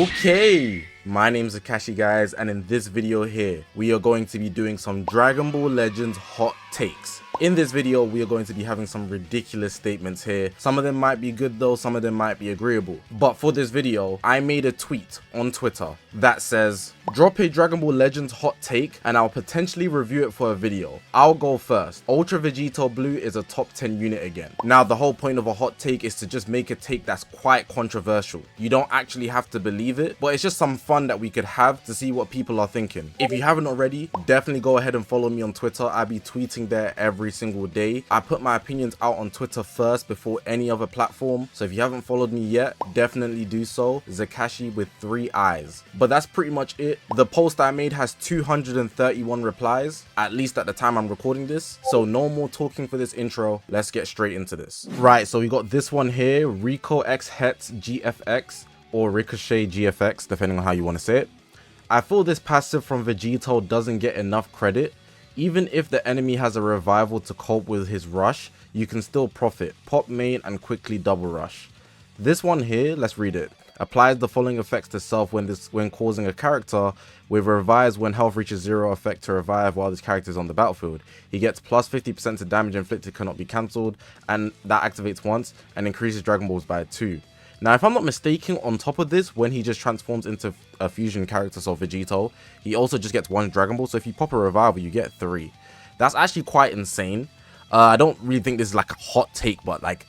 Okay, my name's Zakashi, guys, and in this video here, we are going to be doing some Dragon Ball Legends hot takes. In this video, we are going to be having some ridiculous statements here. Some of them might be good though, some of them might be agreeable. But for this video, I made a tweet on Twitter that says, drop a Dragon Ball Legends hot take and I'll potentially review it for a video. I'll go first. Ultra Vegito Blue is a top 10 unit again. Now, the whole point of a hot take is to just make a take that's quite controversial. You don't actually have to believe it, but it's just some fun that we could have to see what people are thinking. If you haven't already, definitely go ahead and follow me on Twitter. I'll be tweeting there every single day. I put my opinions out on Twitter first before any other platform, so if you haven't followed me yet, definitely do so. Zakashi with 3 eyes. But that's pretty much it. The post I made has 231 replies, at least at the time I'm recording this, so no more talking for this intro. Let's get straight into this. Right, so we got this one here, Rico X Hetz GFX, or Ricochet GFX, depending on how you want to say it. I feel this passive from Vegito doesn't get enough credit. Even if the enemy has a revival to cope with his rush, you can still profit, pop main and quickly double rush. This one here, let's read it. Applies the following effects to self when causing a character with revives when health reaches 0 effect to revive while this character is on the battlefield. He gets plus 50% to damage inflicted cannot be cancelled, and that activates once and increases Dragon Balls by 2. Now, if I'm not mistaken, on top of this, when he just transforms into a fusion character, so Vegito, he also just gets 1 Dragon Ball. So if you pop a revival, you get 3. That's actually quite insane. I don't really think this is like a hot take, but like,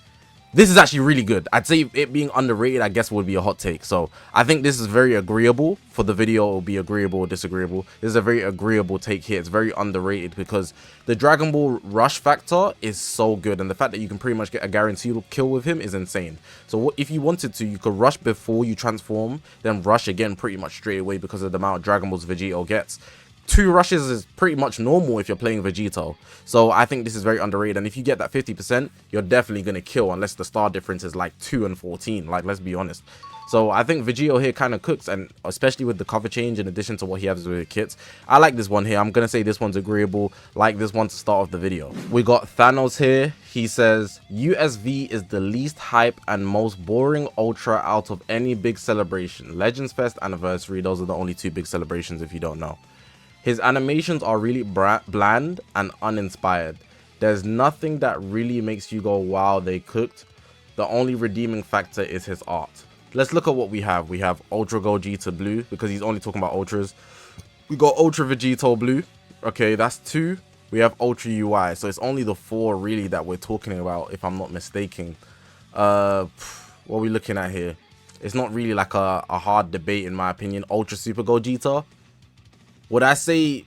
this is actually really good. I'd say it being underrated, I guess, would be a hot take. So I think this is very agreeable. For the video, it will be agreeable or disagreeable. This is a very agreeable take here. It's very underrated because the Dragon Ball rush factor is so good. And the fact that you can pretty much get a guaranteed kill with him is insane. So if you wanted to, you could rush before you transform, then rush again pretty much straight away because of the amount of Dragon Balls Vegito gets. 2 rushes is pretty much normal if you're playing Vegito. So I think this is very underrated. And if you get that 50%, you're definitely going to kill unless the star difference is like 2 and 14. Like, let's be honest. So I think Vegito here kind of cooks, and especially with the cover change in addition to what he has with kits. I like this one here. I'm going to say this one's agreeable. Like this one to start off the video. We got Thanos here. He says, USV is the least hype and most boring ultra out of any big celebration. Legends Fest, Anniversary, those are the only 2 big celebrations if you don't know. His animations are really bland and uninspired. There's nothing that really makes you go, wow, they cooked. The only redeeming factor is his art. Let's look at what we have. We have Ultra Gogeta Blue, because he's only talking about Ultras. We got Ultra Vegito Blue. Okay, that's 2. We have Ultra UI. So it's only the 4 really that we're talking about, if I'm not mistaken. What are we looking at here? It's not really like a hard debate in my opinion. Ultra Super Gogeta. Would I say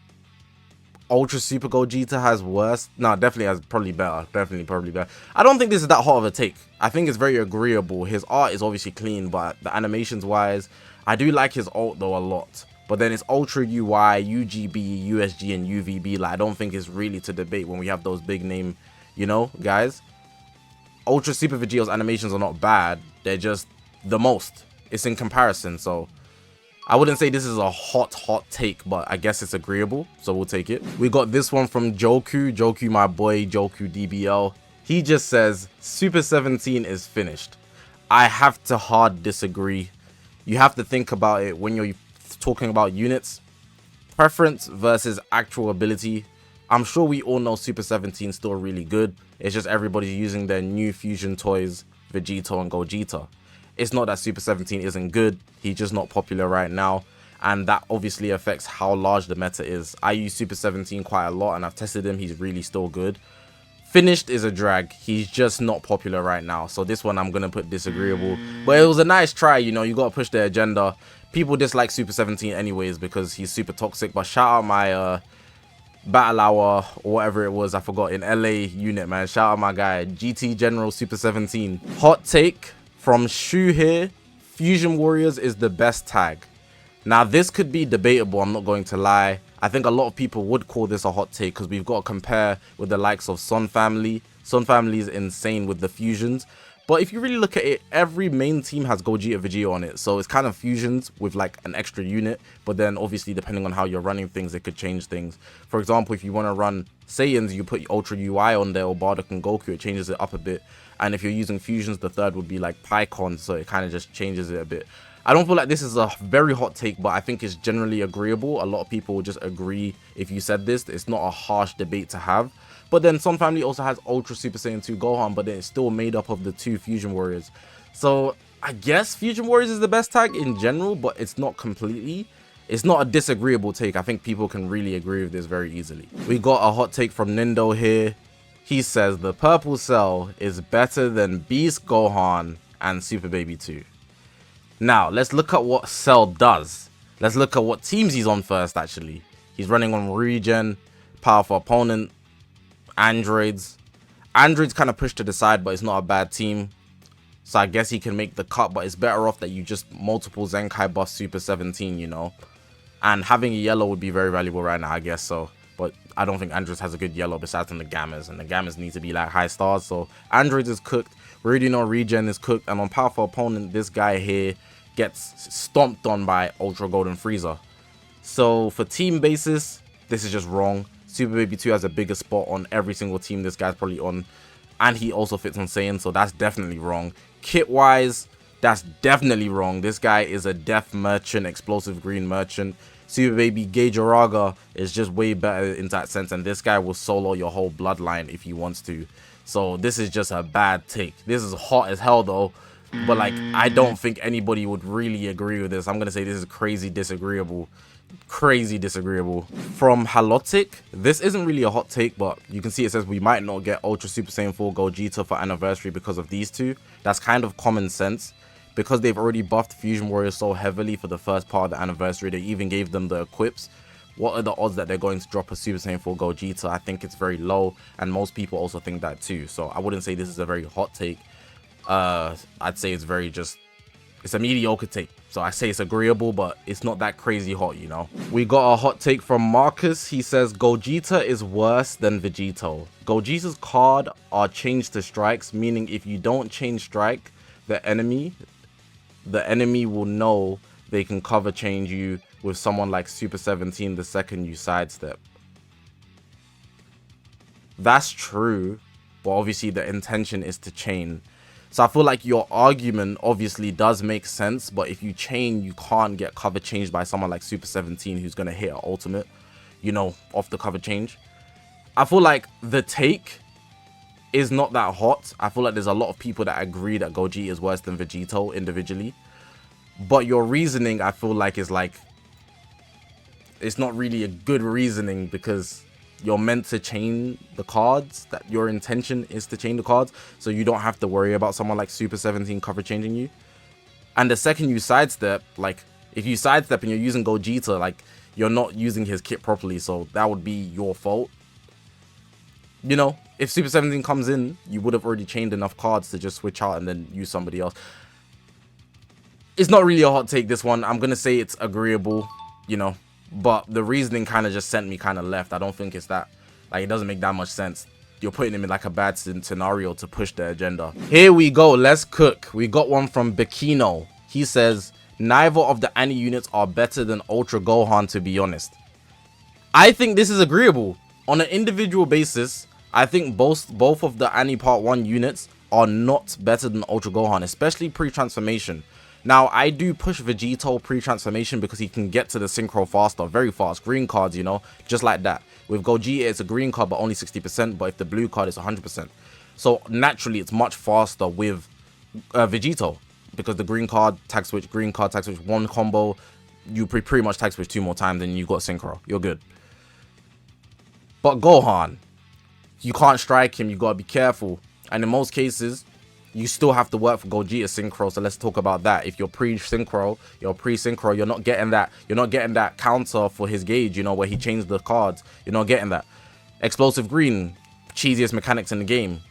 Ultra Super Gogeta has worse? No, definitely has probably better. Definitely probably better. I don't think this is that hot of a take. I think it's very agreeable. His art is obviously clean, but the animations wise, I do like his ult though a lot. But then it's Ultra UI, UGB, USG, and UVB. Like, I don't think it's really to debate when we have those big name, you know, guys. Ultra Super Vegito's animations are not bad. They're just the most. It's in comparison, so I wouldn't say this is a hot take, but I guess it's agreeable, so we'll take it. We got this one from Joku, my boy, Joku DBL. He just says, Super 17 is finished. I have to hard disagree. You have to think about it when you're talking about units. Preference versus actual ability. I'm sure we all know Super 17 is still really good. It's just everybody's using their new fusion toys, Vegito and Gogeta. It's not that Super 17 isn't good, he's just not popular right now, and that obviously affects how large the meta is. I use Super 17 quite a lot and I've tested him, he's really still good. Finished is a drag, he's just not popular right now, so this one I'm gonna put disagreeable. But it was a nice try, you know, you gotta push the agenda. People dislike Super 17 anyways because he's super toxic, but shout out my Battle Hour or whatever it was, I forgot, in LA unit, man. Shout out my guy, GT General Super 17. Hot take from Shu here, Fusion Warriors is the best tag. Now this could be debatable, I'm not going to lie. I think a lot of people would call this a hot take because we've got to compare with the likes of Sun Family. Sun Family is insane with the fusions. But if you really look at it, every main team has Gogeta Vegito on it. So it's kind of fusions with like an extra unit. But then obviously depending on how you're running things, it could change things. For example, if you want to run Saiyans, you put Ultra UI on there or Bardock and Goku, it changes it up a bit. And if you're using fusions, the third would be like PyCon, so it kind of just changes it a bit. I don't feel like this is a very hot take, but I think it's generally agreeable. A lot of people will just agree if you said this. It's not a harsh debate to have. But then Sun Family also has Ultra Super Saiyan 2 Gohan, but then it's still made up of the 2 Fusion Warriors. So I guess Fusion Warriors is the best tag in general, but it's not completely. It's not a disagreeable take. I think people can really agree with this very easily. We got a hot take from Nindo here. He says the purple Cell is better than Beast Gohan and Super Baby 2. Now, let's look at what Cell does. Let's look at what teams he's on first, actually. He's running on Regen, Powerful Opponent, Androids. Androids kind of pushed to the side, but it's not a bad team. So I guess he can make the cut, but it's better off that you just multiple Zenkai buff Super 17, you know. And having a yellow would be very valuable right now, I guess so. But I don't think Androids has a good yellow besides from the Gammas. And the Gammas need to be like high stars. So Androids is cooked. We already know Regen is cooked. And on Powerful Opponent, this guy here gets stomped on by Ultra Golden Frieza. So for team basis, this is just wrong. Super Baby 2 has a bigger spot on every single team this guy's probably on. And he also fits on Saiyan, so that's definitely wrong. Kit wise, that's definitely wrong. This guy is a Death Merchant, Explosive Green Merchant. Super Baby Gaijaraga is just way better in that sense, and this guy will solo your whole bloodline if he wants to. So this is just a bad take. This is hot as hell though, but like I don't think anybody would really agree with this. I'm gonna say this is crazy disagreeable. Crazy disagreeable. From Halotic, this isn't really a hot take, but you can see it says we might not get Ultra Super Saiyan 4 Gogeta for anniversary because of these two. That's kind of common sense. Because they've already buffed Fusion Warriors so heavily for the first part of the anniversary, they even gave them the equips. What are the odds that they're going to drop a Super Saiyan 4 Gogeta? I think it's very low, and most people also think that too. So I wouldn't say this is a very hot take. I'd say it's very just, it's a mediocre take. So I say it's agreeable, but it's not that crazy hot, you know. We got a hot take from Marcus. He says Gogeta is worse than Vegito. Gogeta's card are changed to strikes, meaning if you don't change strike, the enemy will know they can cover change you with someone like Super 17 the second you sidestep. That's true, but obviously the intention is to chain. So I feel like your argument obviously does make sense, but if you chain, you can't get cover changed by someone like Super 17 who's going to hit an ultimate, you know, off the cover change. I feel like the take is not that hot. I feel like there's a lot of people that agree that Gogeta is worse than Vegito individually. But your reasoning, I feel like, is like, it's not really a good reasoning because you're meant to chain the cards, that your intention is to chain the cards, so you don't have to worry about someone like Super 17 cover changing you. And the second you sidestep, like, if you sidestep and you're using Gogeta, like, you're not using his kit properly, so that would be your fault. You know, if Super 17 comes in, you would have already chained enough cards to just switch out and then use somebody else. It's not really a hot take, this one. I'm gonna say it's agreeable, you know, but the reasoning kind of just sent me kind of left. I don't think it's that, like, it doesn't make that much sense. You're putting him in like a bad scenario to push the agenda. Here we go, let's cook. We got one from Bikino. He says, neither of the Annie units are better than Ultra Gohan, to be honest. I think this is agreeable. On an individual basis, I think both of the Annie Part 1 units are not better than Ultra Gohan, especially pre-transformation. Now, I do push Vegito pre-transformation because he can get to the synchro faster, very fast. Green cards, you know, just like that. With Gogeta, it's a green card, but only 60%. But if the blue card, it's 100%. So, naturally, it's much faster with Vegito. Because the green card, tag switch, green card, tag switch, one combo. You pretty much tag switch 2 more times, and you got synchro. You're good. But Gohan, you can't strike him. You gotta be careful. And in most cases, you still have to work for Gogeta synchro, so let's talk about that. If you're pre-synchro, you're not getting that. You're not getting that counter for his gauge, you know, where he changed the cards. You're not getting that. Explosive Green, cheesiest mechanics in the game.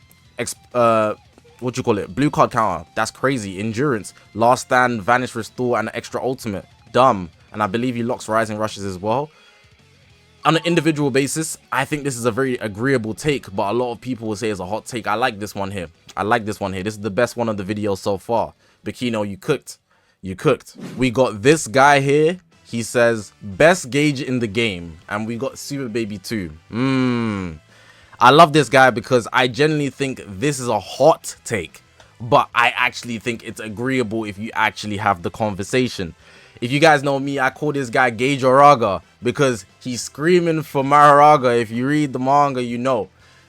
What you call it? Blue card counter, that's crazy. Endurance, Last Stand, Vanish, Restore, and Extra Ultimate, dumb. And I believe he locks Rising Rushes as well. On an individual basis, I think this is a very agreeable take, but a lot of people will say it's a hot take. I like this one here. I like this one here. This is the best one of the video so far. Bikino, you cooked. You cooked. We got this guy here. He says, best gauge in the game. And we got Super Baby 2. I love this guy because I genuinely think this is a hot take. but I actually think it's agreeable if you actually have the conversation. If you guys know me, I call this guy Gage Oraga because he's screaming for Maharaga. If you read the manga, you know.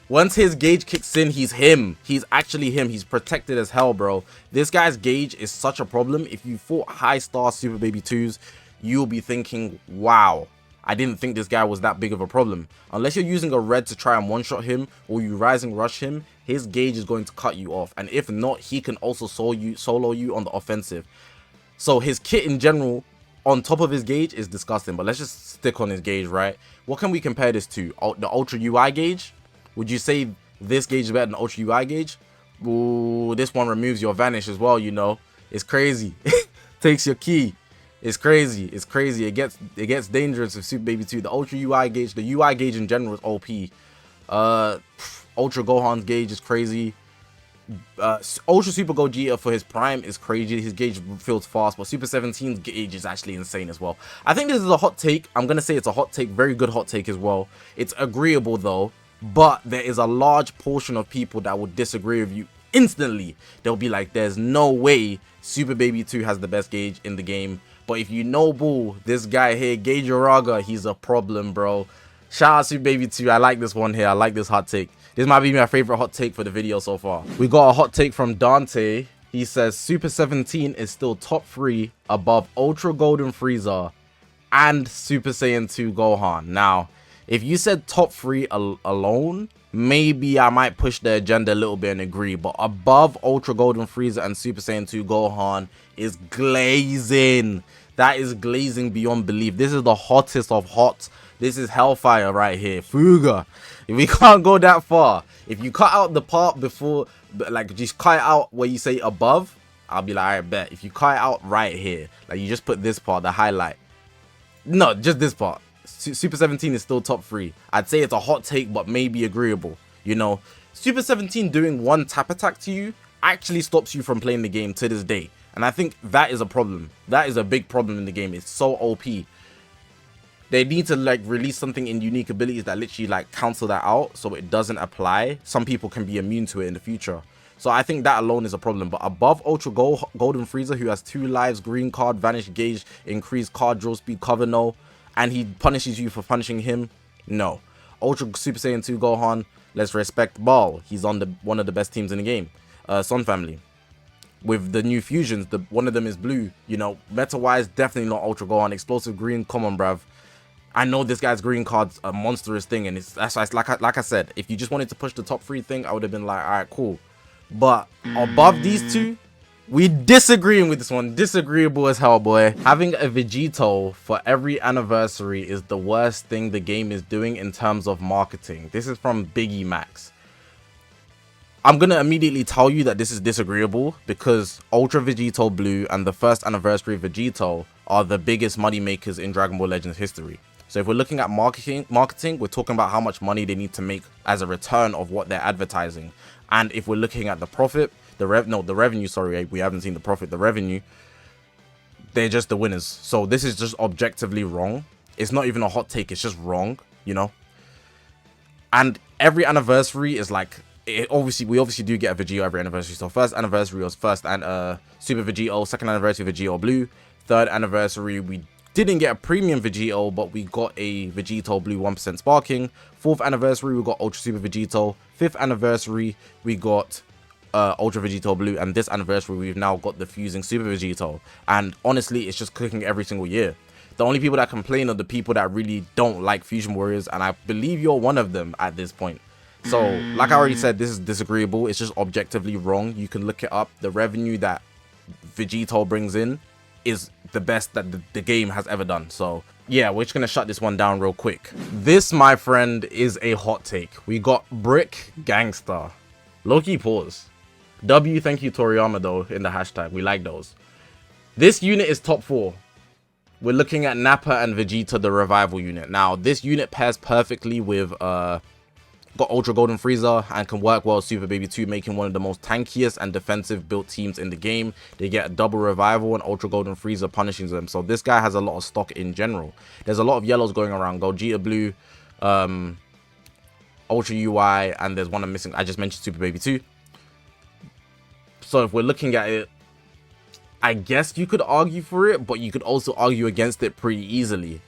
Once his gauge kicks in, he's him. He's actually him. He's protected as hell, bro. This guy's gauge is such a problem. If you fought high star Super Baby 2s, you'll be thinking, wow, I didn't think this guy was that big of a problem. Unless you're using a red to try and one-shot him or you rising rush him, his gauge is going to cut you off. And if not, he can also solo you on the offensive. So his kit in general, on top of his gauge, is disgusting. But let's just stick on his gauge, right? What can we compare this to? The Ultra UI gauge? Would you say this gauge is better than Ultra UI gauge? Ooh, this one removes your vanish as well, you know. It's crazy. Takes your key. It's crazy. It's crazy. It gets dangerous with Super Baby 2. The Ultra UI gauge, the UI gauge in general is OP. Ultra Gohan's gauge is crazy. Ultra Super Gogeta for his prime is crazy. His gauge feels fast, but Super 17's gauge is actually insane as well. I think this is a hot take. I'm gonna say it's a hot take, very good hot take as well. It's agreeable though, but there is a large portion of people that will disagree with you instantly. They'll be like, there's no way Super Baby 2 has the best gauge in the game. But if you know bull, this guy here, Gage Oraga, he's a problem, bro. Shout out to Baby 2. I like this one here. I like this hot take. This might be my favorite hot take for the video so far. We got a hot take from Dante. He says Super 17 is still top 3 above Ultra Golden Frieza and Super Saiyan 2 Gohan. Now, if you said top 3 alone, maybe I might push the agenda a little bit and agree. But above Ultra Golden Frieza and Super Saiyan 2 Gohan is glazing. That is glazing beyond belief. This is the hottest of hot. This is hellfire right here. Fuga. If we can't go that far, if you cut out the part before, like just cut it out where you say above, I'll be like, alright, bet. If you cut it out right here, like you just put this part, the highlight. No, just this part. Super 17 is still top 3. I'd say it's a hot take, but maybe agreeable. You know, Super 17 doing one tap attack to you actually stops you from playing the game to this day. And I think that is a problem. That is a big problem in the game. It's so OP. They need to like release something in unique abilities that literally like cancel that out so it doesn't apply. Some people can be immune to it in the future. So I think that alone is a problem. But above Ultra Golden Frieza, who has 2 lives, green card, vanish gauge, increased card draw speed, cover no, and he punishes you for punishing him, no. Ultra Super Saiyan 2 Gohan, let's respect Ball. He's on one of the best teams in the game. Son Family. With the new fusions, one of them is blue. You know, meta-wise, definitely not Ultra Gohan. Explosive green, come on, bruv. I know this guy's green card's a monstrous thing, and that's like I said, if you just wanted to push the top 3 thing, I would have been like, alright, cool. But above these two, we disagreeing with this one. Disagreeable as hell, boy. Having a Vegito for every anniversary is the worst thing the game is doing in terms of marketing. This is from Biggie Max. I'm gonna immediately tell you that this is disagreeable because Ultra Vegito Blue and the first anniversary Vegito are the biggest money makers in Dragon Ball Legends history. So if we're looking at marketing, we're talking about how much money they need to make as a return of what they're advertising. And if we're looking at the profit, the revenue, sorry, we haven't seen the profit, the revenue, they're just the winners. So this is just objectively wrong. It's not even a hot take, it's just wrong, you know? And every anniversary is like, we obviously do get a Vegito every anniversary. So first anniversary was Super Vegito, second anniversary Vegito Blue, third anniversary we didn't get a premium Vegito, but we got a Vegito Blue 1% sparking. Fourth anniversary we got Ultra Super Vegito. Fifth anniversary we got Ultra Vegito Blue, and this anniversary we've now got the fusing Super Vegito. And honestly, it's just clicking every single year. The only people that complain are the people that really don't like Fusion Warriors, and I believe you're one of them at this point. So, like I already said, this is disagreeable. It's just objectively wrong. You can look it up. The revenue that Vegito brings in is the best that the game has ever done. So, yeah, we're just going to shut this one down real quick. This, my friend, is a hot take. We got Brick Gangster. Low-key pause. W, thank you, Toriyama, though, in the hashtag. We like those. This unit is top 4. We're looking at Nappa and Vegeta, the revival unit. Now, this unit pairs perfectly with got Ultra Golden Frieza and can work well with Super Baby 2, making one of the most tankiest and defensive built teams in the game. They get a double revival and Ultra Golden Frieza punishing them. So this guy has a lot of stock in general. There's a lot of yellows going around. Gogeta Blue, Ultra UI, and there's one I'm missing. I just mentioned Super Baby 2. So if we're looking at it, I guess you could argue for it, but you could also argue against it pretty easily.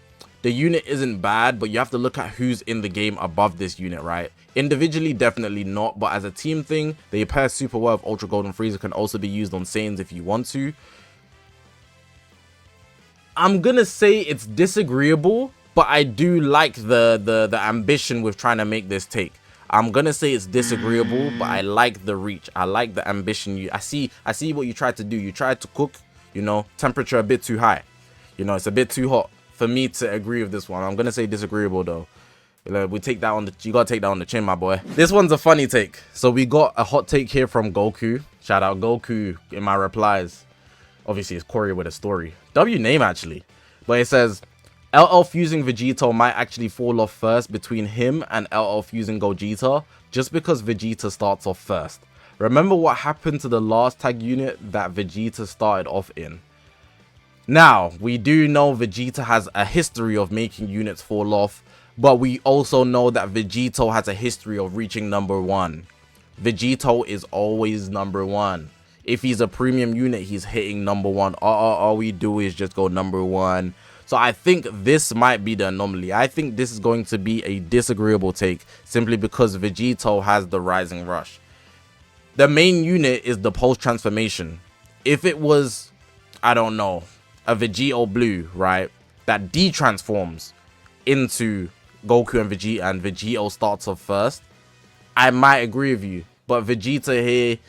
The unit isn't bad, but you have to look at who's in the game above this unit, right? Individually, definitely not, but as a team thing, they pair super well with Ultra Golden Frieza. Can also be used on Saiyans if you want to. I'm gonna say it's disagreeable, but I do like the ambition with trying to make this take. I'm gonna say it's disagreeable, but I like the reach. I like the ambition. I see what you tried to do. You tried to cook, you know, temperature a bit too high. You know, it's a bit too hot for me to agree with this one. I'm gonna say disagreeable though. We take that on the, you gotta take that on the chin, my boy. This one's a funny take. So we got a hot take here from Goku. Shout out Goku in my replies. Obviously it's Corey with a story. W name actually. But it says, LL fusing Vegito might actually fall off first between him and LL fusing Gogeta, just because Vegeta starts off first. Remember what happened to the last tag unit that Vegeta started off in. Now, we do know Vegeta has a history of making units fall off, but we also know that Vegito has a history of reaching #1. Vegito is always #1. If he's a premium unit, he's hitting #1. All we do is just go #1. So I think this might be the anomaly. I think this is going to be a disagreeable take, simply because Vegito has the Rising Rush. The main unit is the post transformation. If it was, I don't know, a Vegito Blue, right, that de-transforms into Goku and Vegeta, and Vegito starts off first, I might agree with you. But Vegeta here,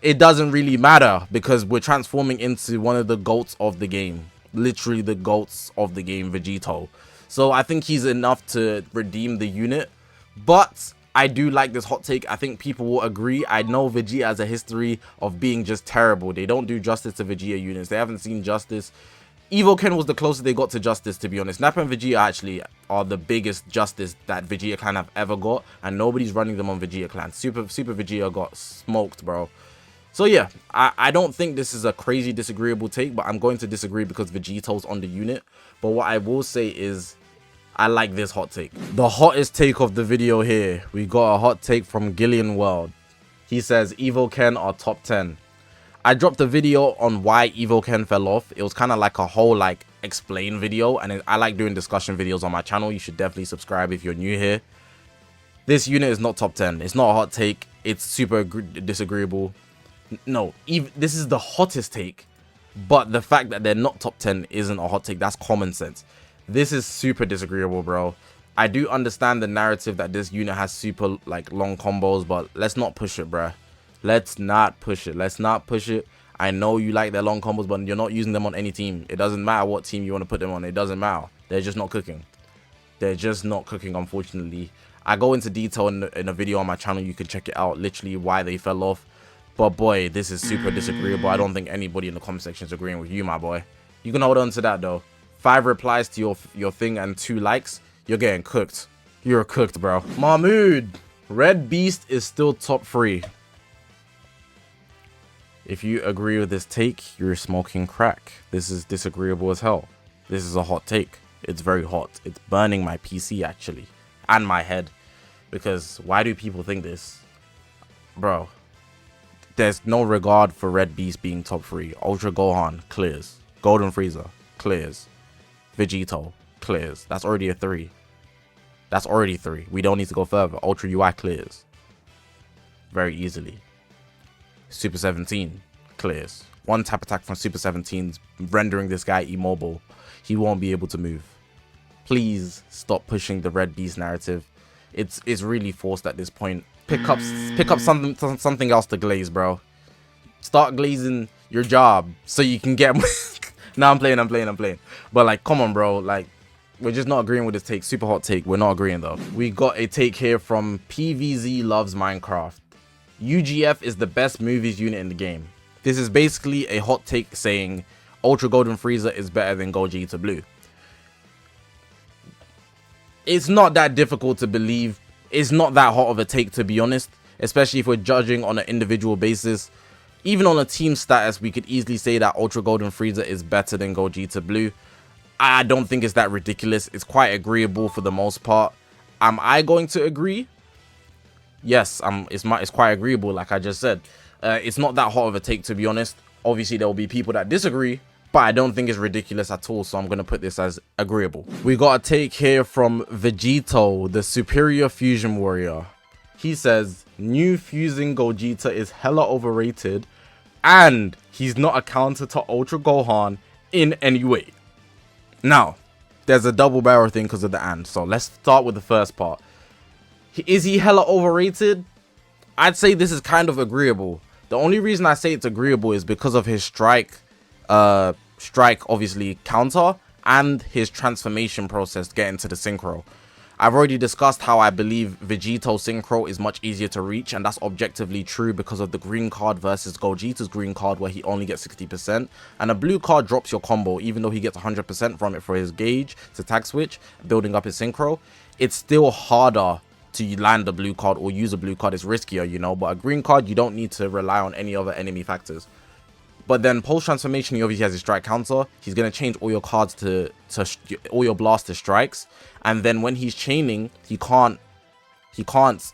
it doesn't really matter, because we're transforming into one of the GOATs of the game. Literally the GOATs of the game, Vegito. So I think he's enough to redeem the unit. But I do like this hot take. I think people will agree. I know Vegeta has a history of being just terrible. They don't do justice to Vegeta units. They haven't seen justice. Evoken was the closest they got to justice, to be honest. Nappa and Vegeta actually are the biggest justice that Vegeta Clan have ever got, and nobody's running them on Vegeta Clan. Super Vegeta got smoked, bro. So yeah, I don't think this is a crazy disagreeable take, but I'm going to disagree because Vegeto's on the unit. But what I will say is, I like this hot take. The hottest take of the video here. We got a hot take from Gillian World. He says, Evoken are top 10. I dropped a video on why Evoken fell off. It was kind of like a whole explain video, and I like doing discussion videos on my channel. You should definitely subscribe if you're new here. This unit is not top 10. It's not a hot take. It's super disagreeable. No, this is the hottest take, but the fact that they're not top 10 isn't a hot take. That's common sense. This is super disagreeable, bro. I do understand the narrative that this unit has super long combos, but let's not push it, bruh. Let's not push it. Let's not push it. I know you like their long combos, but you're not using them on any team. It doesn't matter what team you want to put them on. It doesn't matter. They're just not cooking. They're just not cooking, unfortunately. I go into detail in a video on my channel. You can check it out, literally why they fell off. But boy, this is super disagreeable. I don't think anybody in the comment section is agreeing with you, my boy. You can hold on to that though. 5 replies to your thing and 2 likes. You're getting cooked. You're cooked, bro. Mahmood, Red Beast is still top 3. If you agree with this take, you're smoking crack. This is disagreeable as hell. This is a hot take. It's very hot. It's burning my PC actually, and my head. Because why do people think this? Bro, there's no regard for Red Beast being top 3. Ultra Gohan clears. Golden Frieza clears. Vegito clears. That's already a 3. That's already 3. We don't need to go further. Ultra UI clears very easily. Super 17 clears. One tap attack from Super 17's rendering this guy immobile. He won't be able to move. Please stop pushing the Red Beast narrative. It's really forced at this point. Pick up something else to glaze, bro. Start glazing your job so you can get Nah, I'm playing. But come on, bro. We're just not agreeing with this take. Super hot take. We're not agreeing though. We got a take here from PVZ Loves Minecraft. UGF is the best movies unit in the game. This is basically a hot take saying Ultra Golden Frieza is better than Gogeta Blue. It's not that difficult to believe. It's not that hot of a take, to be honest, especially if we're judging on an individual basis. Even on a team status, we could easily say that Ultra Golden Frieza is better than Gogeta Blue. I don't think it's that ridiculous. It's quite agreeable for the most part. Am I going to agree? Yes, it's quite agreeable, like I just said. It's not that hot of a take, to be honest. Obviously, there will be people that disagree, but I don't think it's ridiculous at all, so I'm going to put this as agreeable. We got a take here from Vegito, the superior fusion warrior. He says, new fusing Gogeta is hella overrated, and he's not a counter to Ultra Gohan in any way. Now, there's a double barrel thing because of the and, so let's start with the first part. Is he hella overrated? I'd say this is kind of agreeable. The only reason I say it's agreeable is because of his strike obviously counter and his transformation process to get into the synchro. I've already discussed how I believe Vegito synchro is much easier to reach, and that's objectively true because of the green card versus Gogeta's green card where he only gets 60%, and a blue card drops your combo even though he gets 100% from it for his gauge to tag switch, building up his synchro. It's still harder to land a blue card or use a blue card. It's riskier, you know, but a green card you don't need to rely on any other enemy factors. But then post transformation, he obviously has his strike counter. He's going to change all your cards to all your blast to strikes, and then when he's chaining, he can't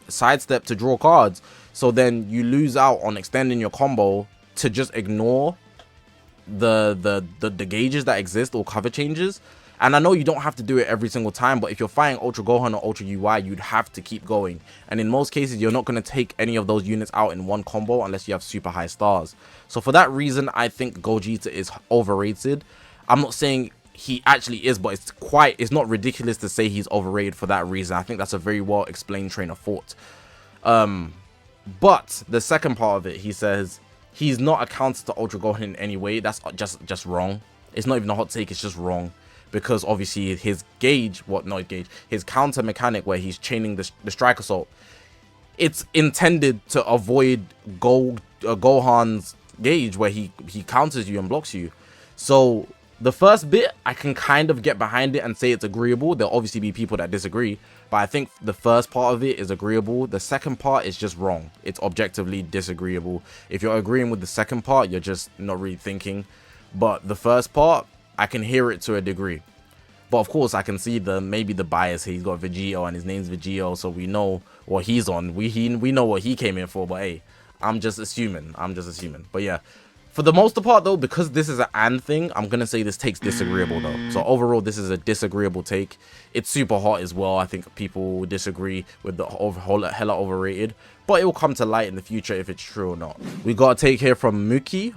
sidestep to draw cards, so then you lose out on extending your combo to just ignore the gauges that exist or cover changes. And I know you don't have to do it every single time, but if you're fighting Ultra Gohan or Ultra UI, you'd have to keep going. And in most cases, you're not going to take any of those units out in one combo unless you have super high stars. So for that reason, I think Gogeta is overrated. I'm not saying he actually is, but it's not ridiculous to say he's overrated for that reason. I think that's a very well explained train of thought. But the second part of it, he says he's not a counter to Ultra Gohan in any way. That's just wrong. It's not even a hot take, it's just wrong. Because obviously his his counter mechanic where he's chaining the strike assault, it's intended to avoid Gohan's gauge where he counters you and blocks you. So the first bit I can kind of get behind it and say it's agreeable. There'll obviously be people that disagree, but I think the first part of it is agreeable. The second part is just wrong. It's objectively disagreeable. If you're agreeing with the second part, you're just not really thinking. But the first part, I can hear it to a degree. But of course, I can see maybe the bias. He's got Vegito and his name's Vegito, so we know what he's on. We know what he came in for, but hey, I'm just assuming. But yeah, for the most part though, because this is an and thing, I'm gonna say this take's disagreeable though. So overall, this is a disagreeable take. It's super hot as well. I think people disagree with the whole hella overrated, but it will come to light in the future if it's true or not. We got a take here from Muki,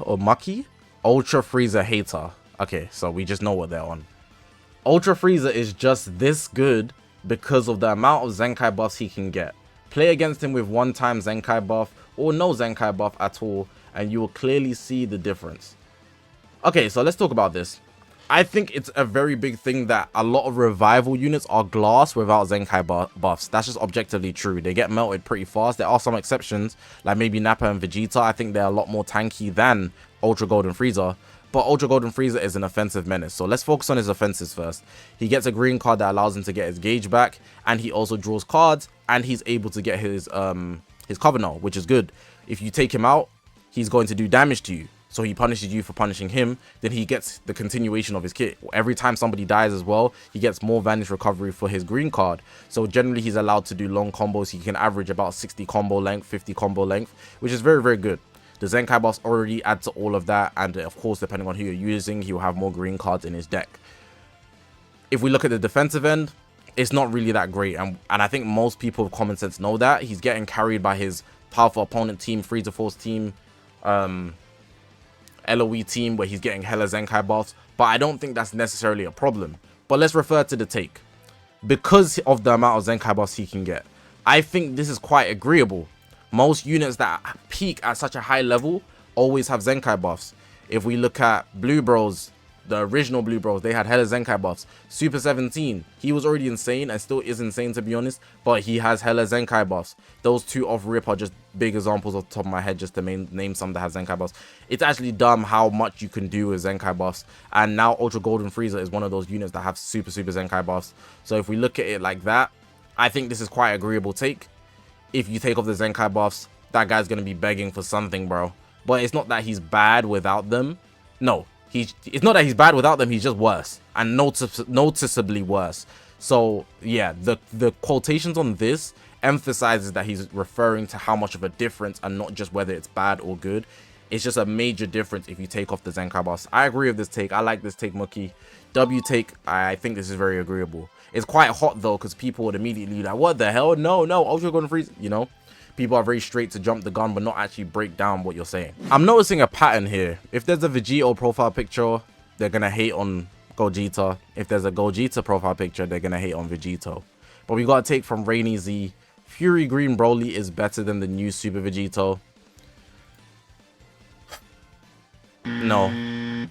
Ultra Frieza hater. Okay, so we just know what they're on. Ultra Frieza is just this good because of the amount of Zenkai buffs he can get. Play against him with one-time Zenkai buff or no Zenkai buff at all, and you will clearly see the difference. Okay, so let's talk about this. I think it's a very big thing that a lot of revival units are glass without Zenkai buffs. That's just objectively true. They get melted pretty fast. There are some exceptions, like maybe Nappa and Vegeta. I think they're a lot more tanky than Ultra Golden Frieza. But Ultra Golden Frieza is an offensive menace, so let's focus on his offensives first. He gets a green card that allows him to get his gauge back, and he also draws cards, and he's able to get his cover null, which is good. If you take him out, he's going to do damage to you. So he punishes you for punishing him, then he gets the continuation of his kit. Every time somebody dies as well, he gets more vanish recovery for his green card. So generally he's allowed to do long combos. He can average about 60 combo length, 50 combo length, which is very, very good. The Zenkai buffs already add to all of that, and of course, depending on who you're using, he will have more green cards in his deck. If we look at the defensive end, it's not really that great, and I think most people with common sense know that. He's getting carried by his powerful opponent team, Frieza Force team, LOE team, where he's getting hella Zenkai buffs, but I don't think that's necessarily a problem. But let's refer to the take. Because of the amount of Zenkai buffs he can get, I think this is quite agreeable. Most units that peak at such a high level always have Zenkai buffs. If we look at Blue Bros, the original Blue Bros, they had hella Zenkai buffs. Super 17, he was already insane and still is insane to be honest, but he has hella Zenkai buffs. Those two off rip are just big examples off the top of my head, just to name some that have Zenkai buffs. It's actually dumb how much you can do with Zenkai buffs, and now Ultra Golden Frieza is one of those units that have super Zenkai buffs. So if we look at it like that, I think this is quite an agreeable take. If you take off the Zenkai buffs, that guy's going to be begging for something, bro. But it's not that he's bad without them. No, it's not that he's bad without them. He's just worse, and noticeably worse. So yeah, the quotations on this emphasizes that he's referring to how much of a difference and not just whether it's bad or good. It's just a major difference if you take off the Zenkai boss. I agree with this take. I like this take, Mookie. W take, I think this is very agreeable. It's quite hot though, because people would immediately be like, what the hell? No, Ultra Golden Freeze, you know? People are very straight to jump the gun, but not actually break down what you're saying. I'm noticing a pattern here. If there's a Vegito profile picture, they're gonna hate on Gogeta. If there's a Gogeta profile picture, they're gonna hate on Vegito. But we got a take from Rainy Z. Fury Green Broly is better than the new Super Vegito. No.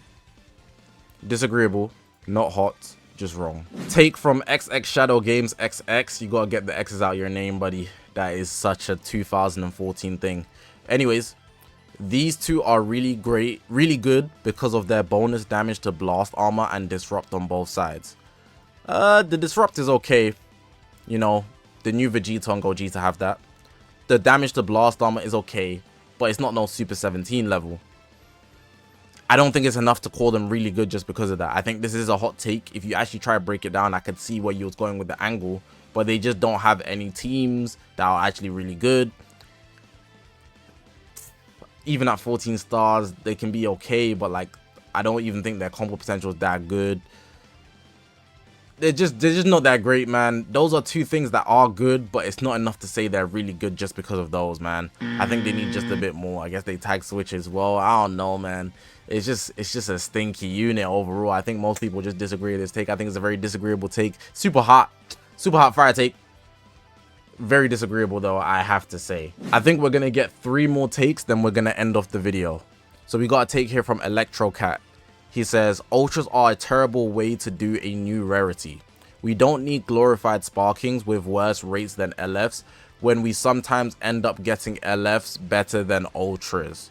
Disagreeable. Not hot. Just wrong. Take from XX Shadow Games XX. You gotta get the X's out of your name, buddy. That is such a 2014 thing. Anyways, these two are really great, really good because of their bonus damage to blast armor and disrupt on both sides. The disrupt is okay. You know, the new Vegeta and Gogeta have that. The damage to blast armor is okay, but it's not no Super 17 level. I don't think it's enough to call them really good just because of that. I think this is a hot take. If you actually try to break it down, I could see where you was going with the angle, but they just don't have any teams that are actually really good. Even at 14 stars, they can be okay, but like, I don't even think their combo potential is that good. They're just not that great, man. Those are two things that are good, but it's not enough to say they're really good just because of those, man. I think they need just a bit more. I guess they tag switch as well. I don't know, man. It's just a stinky unit overall. I think most people just disagree with this take. I think it's a very disagreeable take. Super hot fire take. Very disagreeable though, I have to say. I think we're gonna get 3 more takes, then we're gonna end off the video. So we got a take here from Electrocat. He says, Ultras are a terrible way to do a new rarity. We don't need glorified Sparkings with worse rates than LFs when we sometimes end up getting LFs better than Ultras.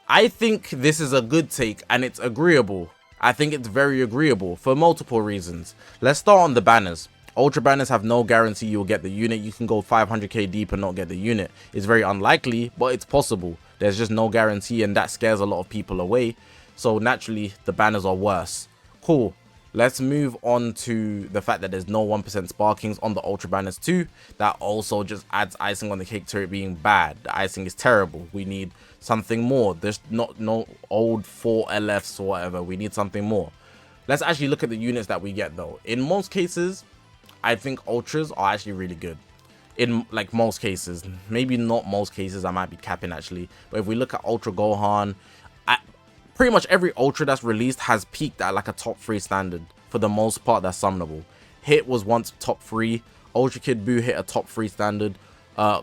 I think this is a good take and it's agreeable. I think it's very agreeable for multiple reasons. Let's start on the banners. Ultra banners have no guarantee you'll get the unit. You can go 500k deep and not get the unit. It's very unlikely, but it's possible. There's just no guarantee, and that scares a lot of people away. So naturally, the banners are worse. Cool. Let's move on to the fact that there's no 1% Sparkings on the Ultra banners too. That also just adds icing on the cake to it being bad. The icing is terrible. We need something more. There's no old 4 LFs or whatever. We need something more. Let's actually look at the units that we get though. In most cases, I think Ultras are actually really good. In like most cases, maybe not most cases, I might be capping actually, but if we look at Ultra Gohan, pretty much every Ultra that's released has peaked at like a top 3 standard. For the most part, that's summonable. Hit was once top 3. Ultra Kid Buu hit a top 3 standard.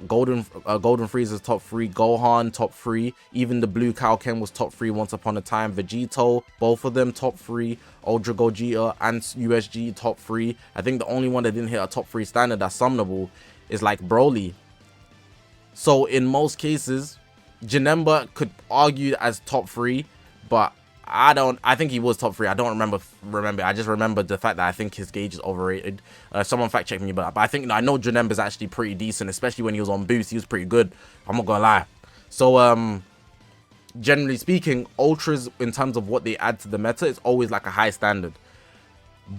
Golden Frieza's top 3. Gohan top 3. Even the Blue Kaioken was top 3 once upon a time. Vegito, both of them top 3. Ultra Gogeta and USG top 3. I think the only one that didn't hit a top 3 standard that's summonable is like Broly. So in most cases, Janemba could argue as top 3, but I think he was top 3. I don't remember. I just remember the fact that I think his gauge is overrated. Someone fact check me, but I think I know Janemba's actually pretty decent, especially when he was on boost. He was pretty good. I'm not gonna lie. So generally speaking, Ultras in terms of what they add to the meta is always like a high standard.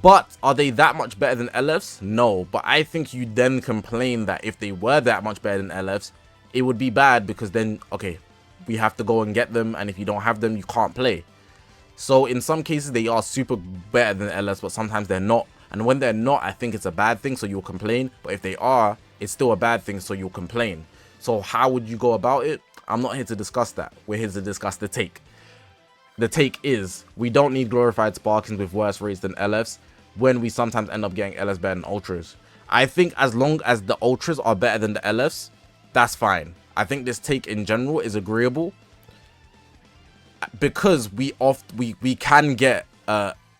But are they that much better than LFs? No. But I think you then complain that if they were that much better than LFs, it would be bad because then, okay, we have to go and get them. And if you don't have them, you can't play. So in some cases, they are super better than LFs, but sometimes they're not. And when they're not, I think it's a bad thing, so you'll complain. But if they are, it's still a bad thing, so you'll complain. So how would you go about it? I'm not here to discuss that. We're here to discuss the take. The take is, we don't need glorified Sparkings with worse rates than LFs when we sometimes end up getting LFs better than Ultras. I think as long as the Ultras are better than the LFs, that's fine. I think this take in general is agreeable because we can get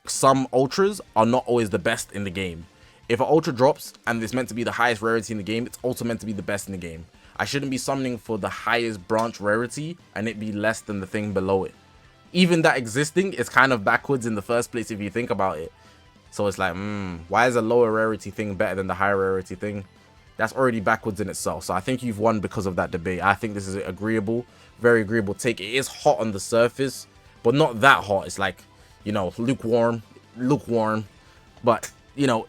some Ultras are not always the best in the game. If an Ultra drops and it's meant to be the highest rarity in the game, it's also meant to be the best in the game. I shouldn't be summoning for the highest branch rarity and it be less than the thing below it. Even that existing is kind of backwards in the first place if you think about it. So it's like, why is a lower rarity thing better than the higher rarity thing? That's already backwards in itself. So I think you've won because of that debate. I think this is agreeable, very agreeable take. It is hot on the surface, but not that hot. It's like, you know, lukewarm, but you know,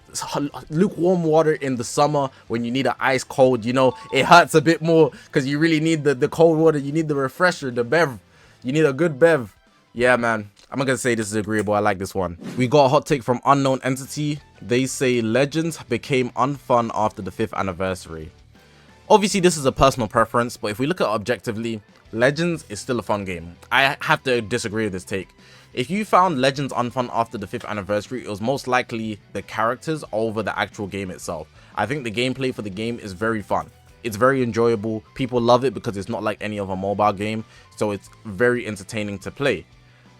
lukewarm water in the summer when you need an ice cold, you know, it hurts a bit more because you really need the cold water. You need the refresher, the bev. You need a good bev. Yeah, man. I'm not gonna say this is agreeable. I like this one. We got a hot take from Unknown Entity. They say Legends became unfun after the 5th anniversary. Obviously, this is a personal preference, but if we look at it objectively, Legends is still a fun game. I have to disagree with this take. If you found Legends unfun after the 5th anniversary, it was most likely the characters over the actual game itself. I think the gameplay for the game is very fun. It's very enjoyable. People love it because it's not like any other mobile game, so it's very entertaining to play.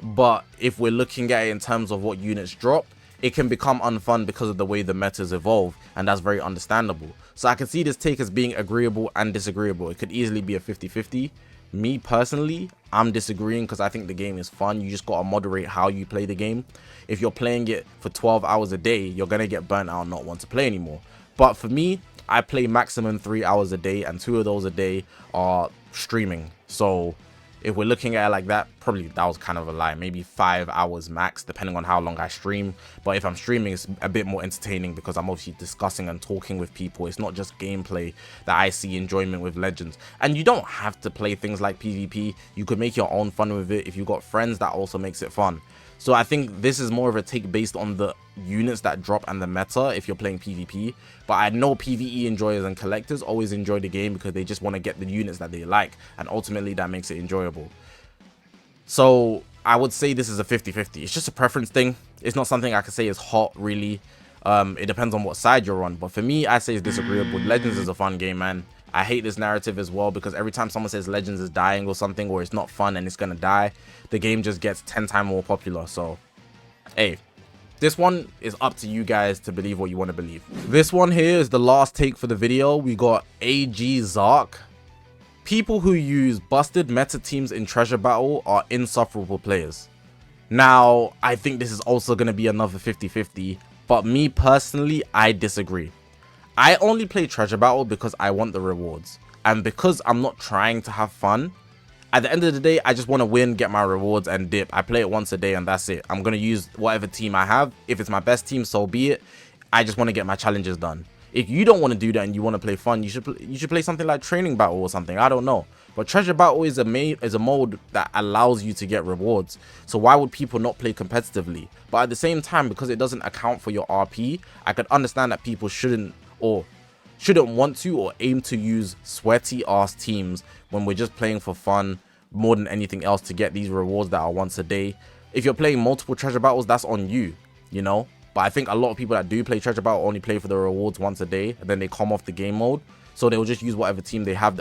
But if we're looking at it in terms of what units drop, it can become unfun because of the way the metas evolve, and that's very understandable. So I can see this take as being agreeable and disagreeable. It could easily be a 50-50. Me personally, I'm disagreeing because I think the game is fun. You just gotta moderate how you play the game. If you're playing it for 12 hours a day, you're gonna get burnt out and not want to play anymore. But for me, I play maximum 3 hours a day, and 2 of those a day are streaming. So if we're looking at it like that, probably that was kind of a lie. Maybe 5 hours max, depending on how long I stream. But if I'm streaming, it's a bit more entertaining because I'm obviously discussing and talking with people. It's not just gameplay that I see enjoyment with Legends. And you don't have to play things like PvP. You could make your own fun with it. If you've got friends, that also makes it fun. So I think this is more of a take based on the units that drop and the meta if you're playing PvP. But I know PvE enjoyers and collectors always enjoy the game because they just want to get the units that they like, and ultimately that makes it enjoyable. So I would say this is a 50-50. It's just a preference thing. It's not something I can say is hot, really. It depends on what side you're on. But for me, I say it's disagreeable. Legends is a fun game, man. I hate this narrative as well because every time someone says Legends is dying or something, or it's not fun and it's gonna die, the game just gets 10 times more popular. So, hey, this one is up to you guys to believe what you want to believe. This one here is the last take for the video. We got AG Zark. People who use busted meta teams in Treasure Battle are insufferable players. Now, I think this is also going to be another 50-50, but me personally, I disagree. I only play Treasure Battle because I want the rewards, and because I'm not trying to have fun. At the end of the day, I just want to win, get my rewards, and dip. I play it once a day, and that's it. I'm going to use whatever team I have. If it's my best team, so be it. I just want to get my challenges done. If you don't want to do that and you want to play fun, you should play something like Training Battle or something. I don't know. But Treasure Battle is a mode that allows you to get rewards. So why would people not play competitively? But at the same time, because it doesn't account for your RP, I could understand that people shouldn't want to or aim to use sweaty ass teams when we're just playing for fun more than anything else to get these rewards that are once a day. If you're playing multiple Treasure Battles, that's on you, you know. But I think a lot of people that do play Treasure Battle only play for the rewards once a day, and then they come off the game mode, so they'll just use whatever team they have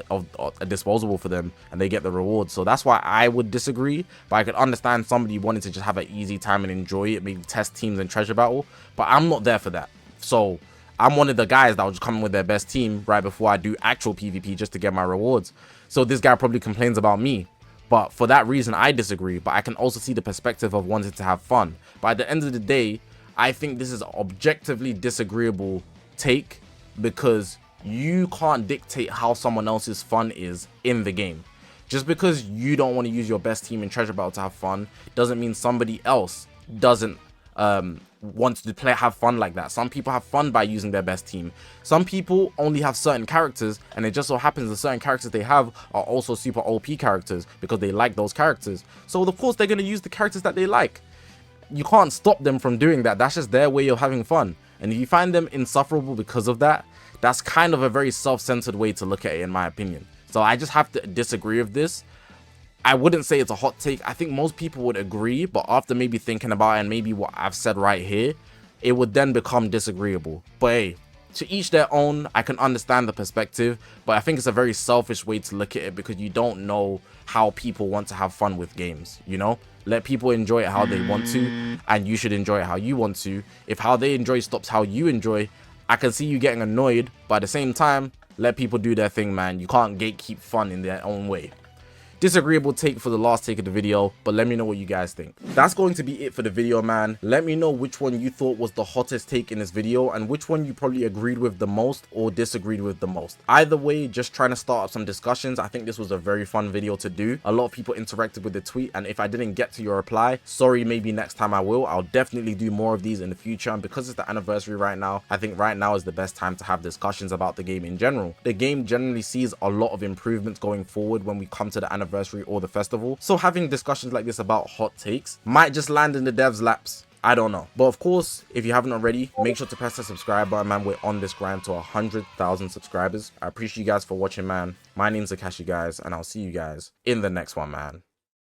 disposable for them, and they get the rewards. So that's why I would disagree. But I could understand somebody wanting to just have an easy time and enjoy it, maybe test teams in Treasure Battle, but I'm not there for that. So I'm one of the guys that will just come in with their best team right before I do actual PvP just to get my rewards. So this guy probably complains about me. But for that reason, I disagree. But I can also see the perspective of wanting to have fun. But at the end of the day, I think this is an objectively disagreeable take because you can't dictate how someone else's fun is in the game. Just because you don't want to use your best team in Treasure Battle to have fun doesn't mean somebody else doesn't want to have fun like that. Some people have fun by using their best team. Some people only have certain characters, and it just so happens the certain characters they have are also super OP characters because they like those characters. So of course they're going to use the characters that they like. You can't stop them from doing that. That's just their way of having fun. And if you find them insufferable because of that, that's kind of a very self-centered way to look at it, in my opinion. So I just have to disagree with this. I wouldn't say it's a hot take. I think most people would agree, but after maybe thinking about it and maybe what I've said right here, it would then become disagreeable. But hey, to each their own. I can understand the perspective, but I think it's a very selfish way to look at it because you don't know how people want to have fun with games, you know? Let people enjoy it how they want to, and you should enjoy it how you want to. If how they enjoy stops how you enjoy, I can see you getting annoyed, but at the same time, let people do their thing, man. You can't gatekeep fun in their own way. disagreeable take for the last take of the video, but let me know what you guys think. That's going to be it for the video, man. Let me know which one you thought was the hottest take in this video and which one you probably agreed with the most or disagreed with the most. Either way, just trying to start up some discussions. I think this was a very fun video to do. A lot of people interacted with the tweet, and if I didn't get to your reply, sorry, maybe next time I will. I'll definitely do more of these in the future, and because it's the anniversary right now, I think right now is the best time to have discussions about the game in general. The game generally sees a lot of improvements going forward when we come to the anniversary or the festival, so having discussions like this about hot takes might just land in the devs' laps. I don't know. But of course, if you haven't already, make sure to press the subscribe button, man. We're on this grind to 100,000 subscribers. I appreciate you guys for watching, man. My name's Zakashi, guys, and I'll see you guys in the next one, man.